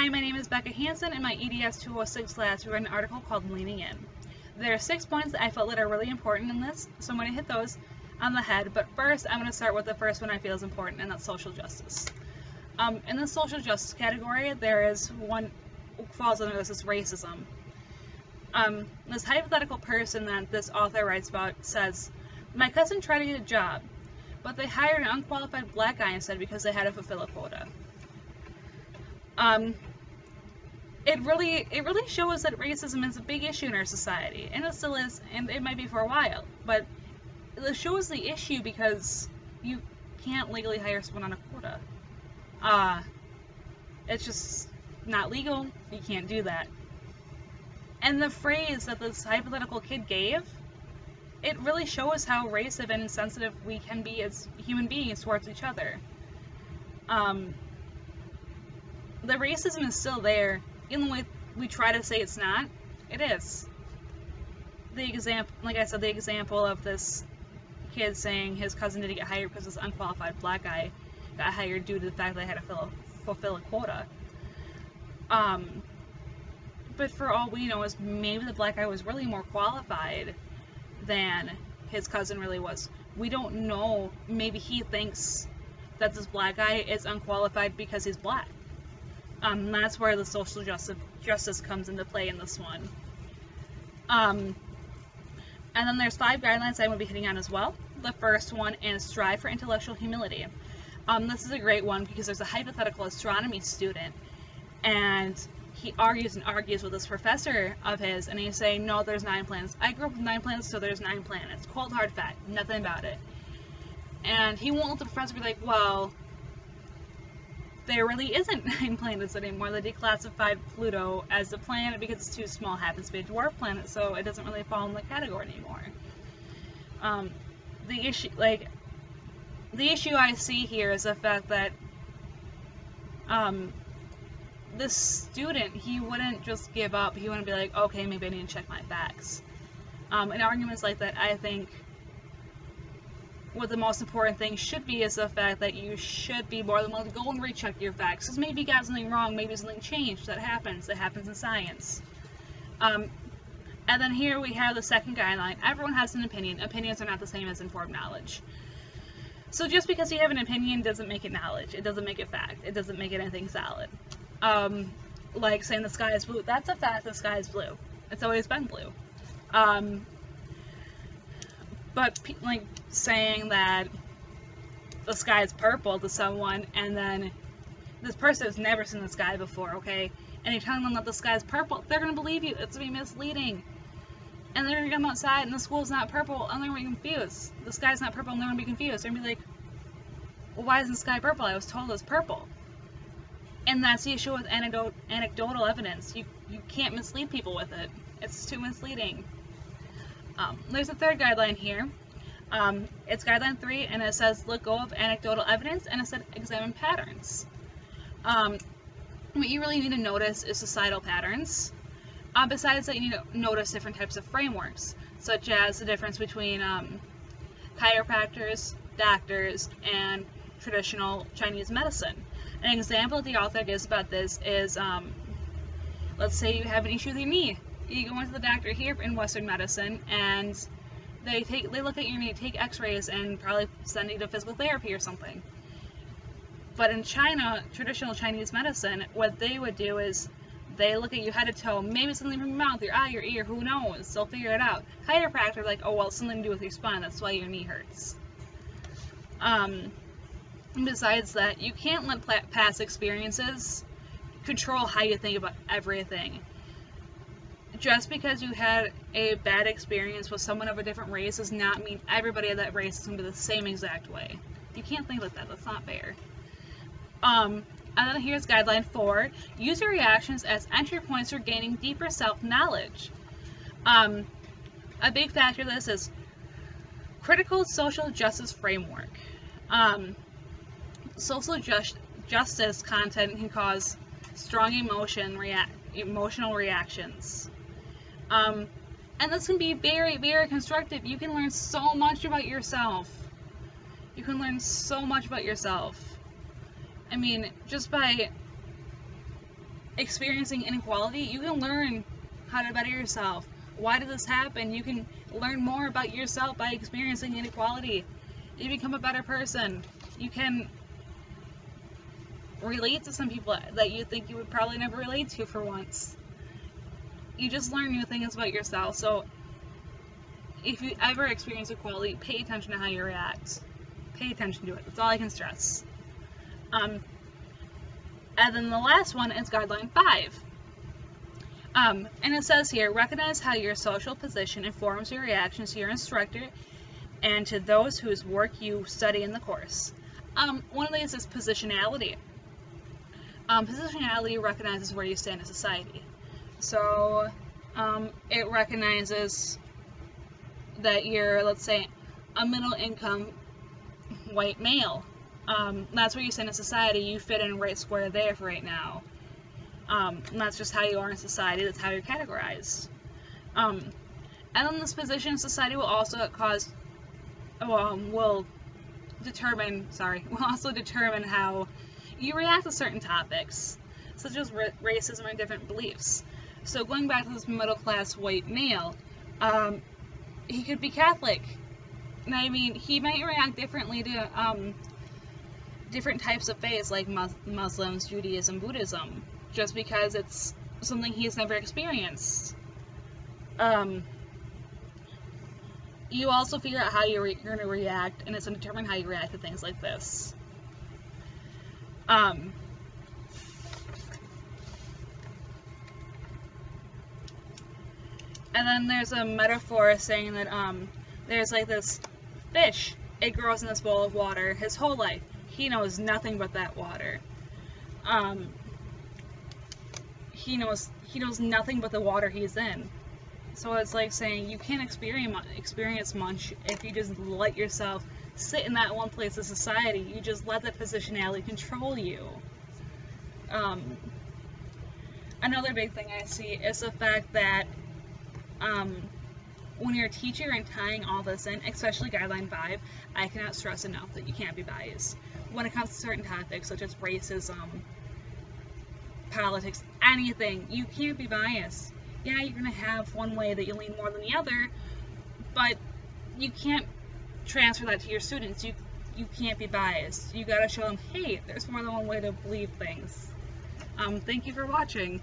Hi, my name is Becca Hansen. In my EDS 206 class, we read an article called Leaning In. There are 6 points that I felt that are really important in this, so I'm going to hit those on the head. But first, I'm going to start with the first one I feel is important, and that's social justice. In the social justice category, there is one falls under this is racism. This hypothetical person that this author writes about says, "My cousin tried to get a job, but they hired an unqualified black guy instead because they had to fulfill a quota." It really shows that racism is a big issue in our society, and it still is, and it might be for a while, but it shows the issue because you can't legally hire someone on a quota. It's just not legal. You can't do that. And the phrase that this hypothetical kid gave, it really shows how racist and insensitive we can be as human beings towards each other. The racism is still there, even though we try to say it's not. It is. The example, like I said, the example of this kid saying his cousin didn't get hired because this unqualified black guy got hired due to the fact that they had to fulfill a quota. But for all we know is maybe the black guy was really more qualified than his cousin really was. We don't know. Maybe he thinks that this black guy is unqualified because he's black. That's where the social justice comes into play in this one. And then there's 5 guidelines I'm going to be hitting on as well. The first one is strive for intellectual humility. This is a great one because there's a hypothetical astronomy student, and he argues with this professor of his, and he's saying, no, there's 9 planets. I grew up with 9 planets, so there's 9 planets. Cold, hard fact. Nothing about it. And he won't let the professor be like, well, there really isn't 9 planets anymore. They declassified Pluto as a planet because it's too small. Happens to be a dwarf planet, so it doesn't really fall in the category anymore. The issue I see here is the fact that this student, he wouldn't just give up. He wouldn't be like, okay, maybe I need to check my facts. In arguments like that, I think what the most important thing should be is the fact that you should be more than willing to go and recheck your facts. Because maybe you got something wrong, maybe something changed. That happens. It happens in science. And then here we have the second guideline. Everyone has an opinion. Opinions are not the same as informed knowledge. So just because you have an opinion doesn't make it knowledge. It doesn't make it fact. It doesn't make it anything solid. Like saying the sky is blue. That's a fact. The sky is blue. It's always been blue. But like saying that the sky is purple to someone, and then this person has never seen the sky before, okay? And you're telling them that the sky is purple, they're gonna believe you. It's gonna be misleading. And they're gonna come outside and the school's not purple, and they're gonna be confused. The sky's not purple, and they're gonna be confused. They're gonna be like, well, why isn't the sky purple? I was told it was purple. And that's the issue with anecdotal evidence. You can't mislead people with it. It's too misleading. There's a third guideline here. It's guideline 3, and it says let go of anecdotal evidence, and it said examine patterns. What you really need to notice is societal patterns. Besides that, you need to notice different types of frameworks, such as the difference between chiropractors, doctors, and traditional Chinese medicine. An example that the author gives about this is, let's say you have an issue with your knee. You go into the doctor here in Western medicine, and they look at your knee, take x-rays, and probably send you to physical therapy or something. But in China, traditional Chinese medicine, what they would do is they look at you head to toe, maybe something from your mouth, your eye, your ear, who knows, they'll figure it out. Chiropractor, like, oh, well, it's something to do with your spine, that's why your knee hurts. Besides that, you can't let past experiences control how you think about everything. Just because you had a bad experience with someone of a different race does not mean everybody of that race is going to be the same exact way. You can't think like that. That's not fair. And then here's guideline 4. Use your reactions as entry points for gaining deeper self-knowledge. A big factor of this is critical social justice framework. Social justice content can cause strong emotional reactions. And this can be very, very constructive. You can learn so much about yourself. You can learn so much about yourself. I mean, just by experiencing inequality, you can learn how to better yourself. Why did this happen? You can learn more about yourself by experiencing inequality. You become a better person. You can relate to some people that you think you would probably never relate to for once. You just learn new things about yourself. So if you ever experience equality, pay attention to how you react. Pay attention to it. That's all I can stress. And then the last one is guideline 5. And it says here, recognize how your social position informs your reactions to your instructor and to those whose work you study in the course. One of these is positionality. Positionality recognizes where you stand in society. So it recognizes that you're, let's say, a middle income white male. That's where you stand in society. You fit in right square there for right now. And that's just how you are in society. That's how you're categorized. And then this position in society will also will also determine how you react to certain topics, such as racism and different beliefs. So going back to this middle class white male, he could be Catholic. And I mean, he might react differently to different types of faiths like Muslims, Judaism, Buddhism, just because it's something he's never experienced. You also figure out how you're going to react, and it's going to determine how you react to things like this. And then there's a metaphor saying that there's like this fish. It grows in this bowl of water his whole life. He knows nothing but that water. He knows nothing but the water he's in. So it's like saying you can't experience much if you just let yourself sit in that one place of society. You just let that positionality control you. Another big thing I see is the fact that when you're a teacher and tying all this in, especially guideline 5, I cannot stress enough that you can't be biased. When it comes to certain topics such as racism, politics, anything, you can't be biased. Yeah, you're going to have one way that you lean more than the other, but you can't transfer that to your students. You can't be biased. You got to show them, hey, there's more than one way to believe things. Thank you for watching.